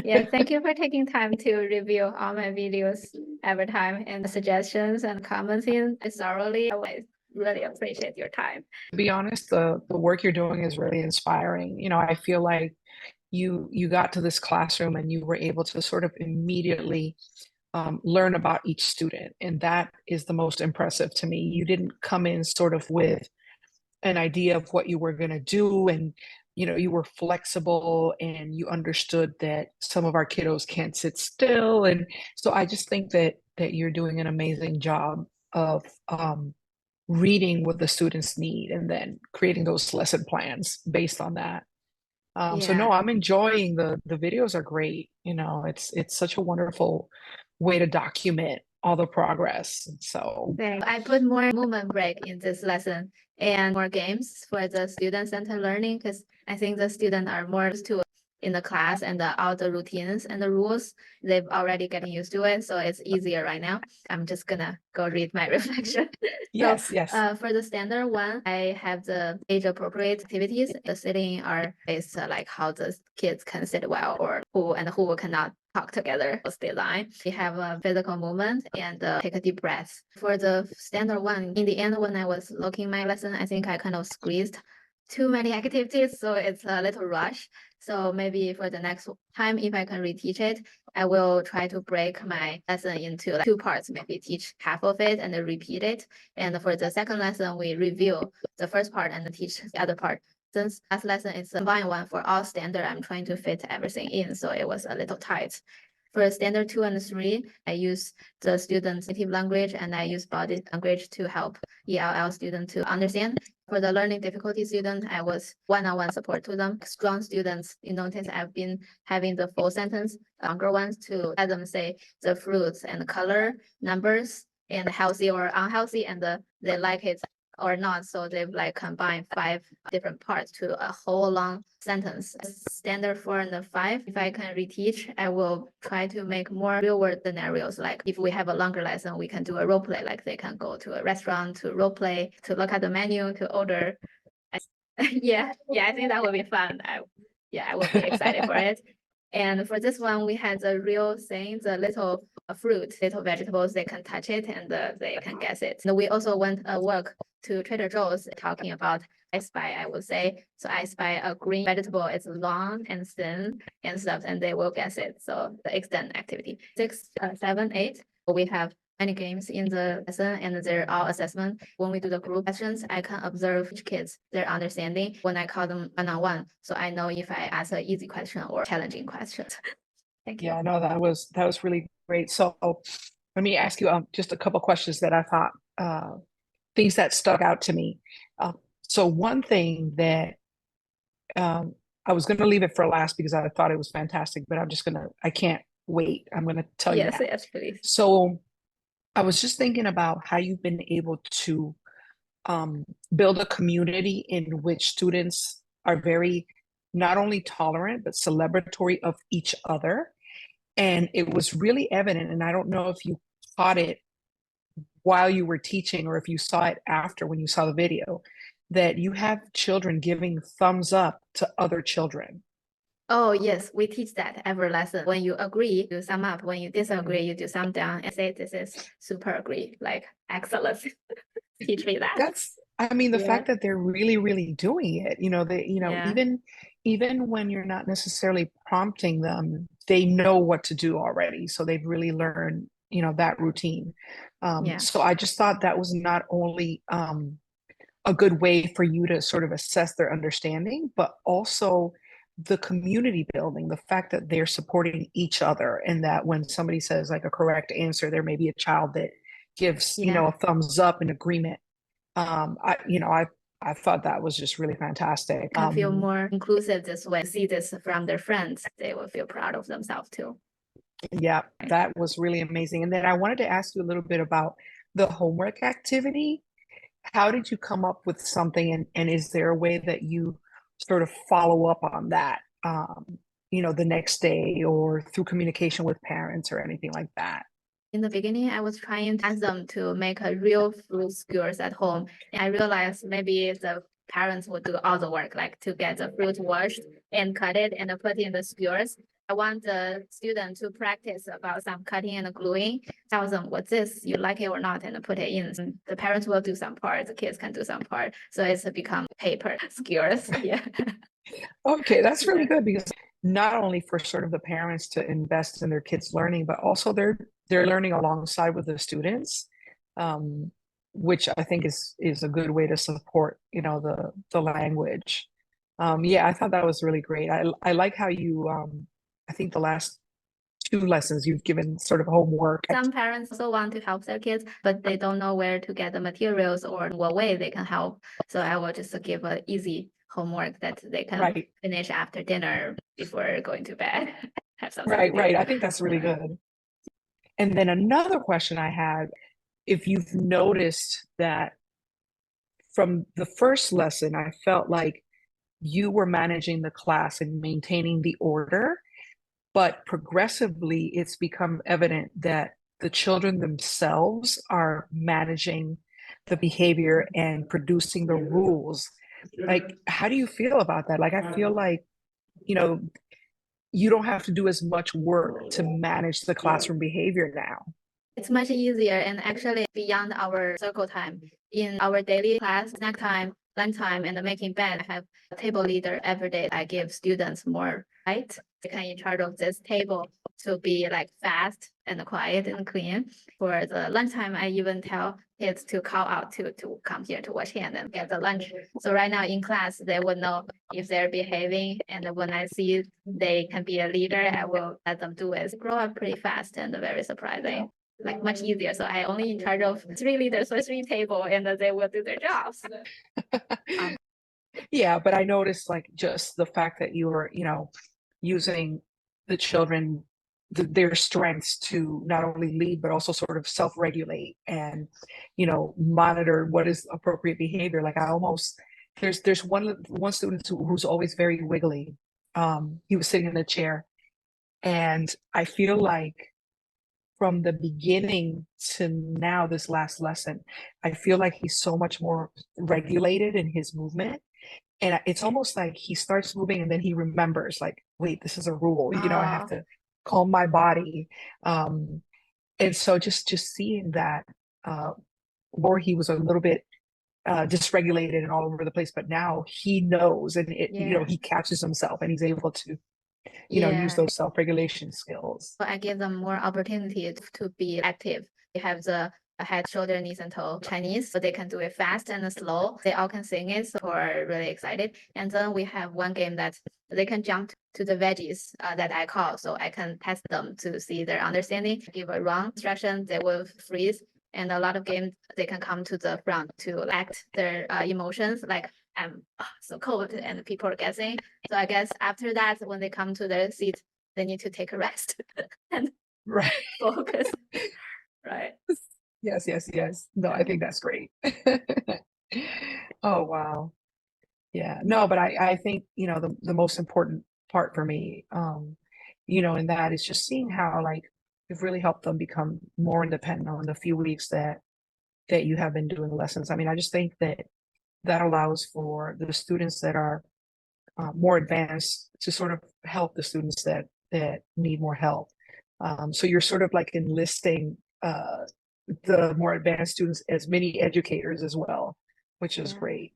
Yeah, thank you for taking time to review all my videos every time and the suggestions and comments in thoroughly. I really appreciate your time. To be honest, the work you're doing is really inspiring. I feel like you got to this classroom and you were able to sort of immediately learn about each student, and that is the most impressive to me. You didn't come in sort of with an idea of what you were going to do, and you were flexible and you understood that some of our kiddos can't sit still. And so I just think that you're doing an amazing job of reading what the students need and then creating those lesson plans based on that. So no, Yeah. I'm enjoying the videos are great. It's such a wonderful way to document all the progress. So Thanks. I put more movement break in this lesson and more games for the student-centered learning because I think the students are more used to in the class and all the routines and the rules. They've already getting used to it, so it's easier right now. I'm just gonna go read my reflection. So yes, yes. for the standard one, I have the age-appropriate activities. The sitting are based like how the kids can sit well or who cannot talk together. Stay line. We have a physical movement and take a deep breath. For the standard one, in the end, when I was looking my lesson, I think I kind of squeezed too many activities, so it's a little rush. So maybe for the next time, if I can reteach it, I will try to break my lesson into like two parts, maybe teach half of it and then repeat it. And for the second lesson, we review the first part and teach the other part. Since last lesson is a combined one for all standard, I'm trying to fit everything in, so it was a little tight. For standard 2 and 3, I use the student's native language and I use body language to help ELL student to understand. For the learning difficulty student, I was one-on-one support to them. Strong students, you notice I've been having the full sentence, longer ones to let them say the fruits and the color, numbers, and healthy or unhealthy, and they like it or not. So they've like combined 5 different parts to a whole long sentence. Standard 4 and 5, if I can reteach, I will try to make more real world scenarios. Like if we have a longer lesson, we can do a role play, like they can go to a restaurant to role play, to look at the menu, to order. Yeah, I think that would be fun. I will be excited for it. And for this one, we had the real thing, the little fruit, little vegetables, they can touch it and they can guess it. And we also went work to Trader Joe's talking about I spy, I would say. So I spy a green vegetable, it's long and thin and stuff, and they will guess it. So the extend activity. 6, 7, 8, we have many games in the lesson and they're all assessment. When we do the group questions, I can observe each kids, their understanding when I call them one-on-one. So I know if I ask an easy question or challenging questions. Thank you. Yeah, no, that was really great. So let me ask you just a couple questions that I thought things that stuck out to me. Uh, so one thing that I was going to leave it for last because I thought it was fantastic, but I can't wait. I'm going to tell you Yes, that. yes, please. So I was just thinking about how you've been able to build a community in which students are very not only tolerant, but celebratory of each other. And it was really evident, and I don't know if you caught it while you were teaching or if you saw it after when you saw the video, that you have children giving thumbs up to other children. Oh, yes, we teach that every lesson. When you agree, you sum up. When you disagree, you do sum down and say this is super agree, like excellent. Teach me that. I mean, the Yeah, fact that they're really, really doing it, yeah, even when you're not necessarily prompting them, they know what to do already. So they've really learned, that routine. yeah, So I just thought that was not only a good way for you to sort of assess their understanding, but also the community building, the fact that they're supporting each other, and that when somebody says like a correct answer, there may be a child that gives, yeah. a thumbs up in agreement. I thought that was just really fantastic. Can feel more inclusive this way. See this from their friends, they will feel proud of themselves too. Yeah, that was really amazing. And then I wanted to ask you a little bit about the homework activity. How did you come up with something, and is there a way that you sort of follow up on that, the next day or through communication with parents or anything like that? In the beginning, I was trying to ask them to make a real fruit skewers at home. And I realized maybe the parents would do all the work, like to get the fruit washed and cut it and put in the skewers. I want the student to practice about some cutting and gluing, tell them what's this, you like it or not, and put it in. The parents will do some part, the kids can do some part. So it's become paper skills. Yeah. Okay, that's really Yeah. good because not only for sort of the parents to invest in their kids' learning, but also they're learning alongside with the students, um, which I think is a good way to support, the language. Yeah, I thought that was really great. I like how you I think the last two lessons you've given sort of homework. Some parents also want to help their kids, but they don't know where to get the materials or in what way they can help. So I will just give an easy homework that they can Right, finish after dinner before going to bed. Have something to right, do. right. I think that's really Yeah. good. And then another question I had, if you've noticed that from the first lesson, I felt like you were managing the class and maintaining the order, but progressively it's become evident that the children themselves are managing the behavior and producing the rules. Like, how do you feel about that? Like, I feel like, you know, you don't have to do as much work to manage the classroom behavior now. It's much easier and actually beyond our circle time. In our daily class, snack time, lunch time, and making bed, I have a table leader every day. I give students more right. They can in charge of this table to be like fast and quiet and clean. For the lunchtime, I even tell kids to call out to come here to wash hand and get the lunch. So right now in class, they will know if they're behaving. And when I see they can be a leader, I will let them do it. Grow up pretty fast and very surprising, like much easier. So I only in charge of 3 leaders for 3 table and they will do their jobs. Yeah, but I noticed like just the fact that you were, using the children, their strengths to not only lead, but also sort of self-regulate and, monitor what is appropriate behavior. Like I almost, there's one student who's always very wiggly. He was sitting in a chair, and I feel like from the beginning to now, this last lesson, I feel like he's so much more regulated in his movement. And it's almost like he starts moving and then he remembers, like, wait, this is a rule. I have to calm my body. And so just seeing that, or he was a little bit dysregulated and all over the place, but now he knows, and Yeah. he catches himself and he's able to, use Yeah. those self-regulation skills. So I give them more opportunity to be active. They have the head, shoulder, knees, and toe Chinese, so they can do it fast and slow. They all can sing it, so we're really excited. And then we have one game that they can jump to the veggies that I call, so I can test them to see their understanding. Give a wrong instruction, they will freeze. And a lot of games, they can come to the front to act their emotions, like I'm so cold and people are guessing. So I guess after that, when they come to their seat, they need to take a rest and Right. focus. Right. Yes, yes, yes. No, I think that's great. Oh, wow. Yeah. No, but I think, the most important part for me, in that is just seeing how like you've really helped them become more independent on the few weeks that you have been doing lessons. I mean, I just think that that allows for the students that are more advanced to sort of help the students that need more help. So you're sort of like enlisting the more advanced students as mini educators as well, which is Yeah. great.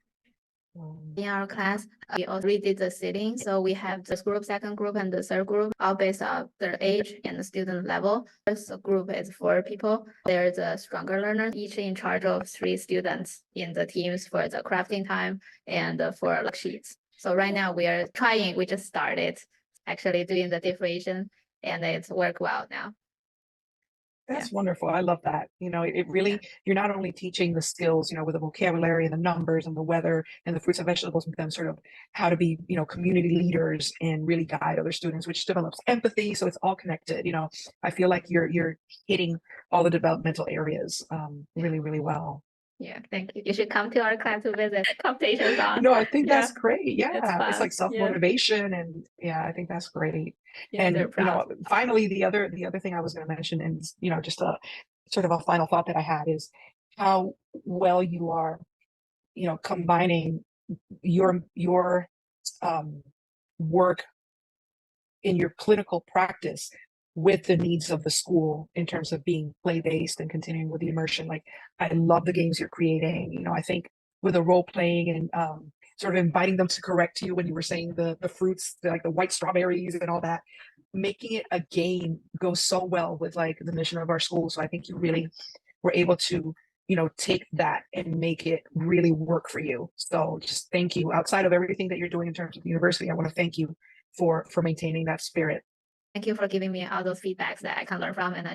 In our class, we also redid the seating. So we have this group, second group, and the third group, all based on their age and the student level. First group is 4 people. They're the stronger learners, each in charge of 3 students in the teams for the crafting time and for like sheets. So right now we are trying, we just started actually doing the differentiation and it's worked well now. That's wonderful. I love that. It really, you're not only teaching the skills, with the vocabulary and the numbers and the weather and the fruits and vegetables, but then sort of how to be, community leaders and really guide other students, which develops empathy. So it's all connected. I feel like you're hitting all the developmental areas really, really well. Yeah, thank you. You should come to our class to visit. Competitions on. I think Yeah, that's great. it's Yeah, it's fun. like Yeah, self-motivation, and yeah, I think that's great. yeah, they're And proud. finally, the other thing I was going to mention, and just a sort of a final thought that I had is how well you are, combining your work in your clinical practice with the needs of the school in terms of being play-based and continuing with the immersion. Like, I love the games you're creating. I think with the role playing and sort of inviting them to correct you when you were saying the fruits, like the white strawberries and all that, making it a game goes so well with like the mission of our school. So I think you really were able to, take that and make it really work for you. So just thank you. Outside of everything that you're doing in terms of the university, I want to thank you for maintaining that spirit. Thank you for giving me all those feedbacks that I can learn from, and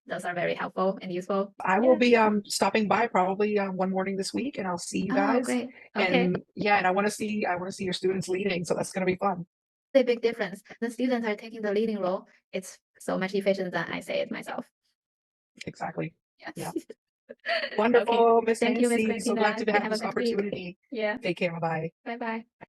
those are very helpful and useful. I will be stopping by probably one morning this week, and I'll see you Oh, guys. great. Okay. And yeah, and I want to see your students leading, so that's going to be fun. The big difference. The students are taking the leading role. It's so much efficient than I say it myself. Exactly. Yeah. Yeah. Okay. Wonderful, Miss Thank you, Miss Nancy. So glad Christina. to You have have a this good week. opportunity. Yeah. Take care. Bye bye. Bye bye.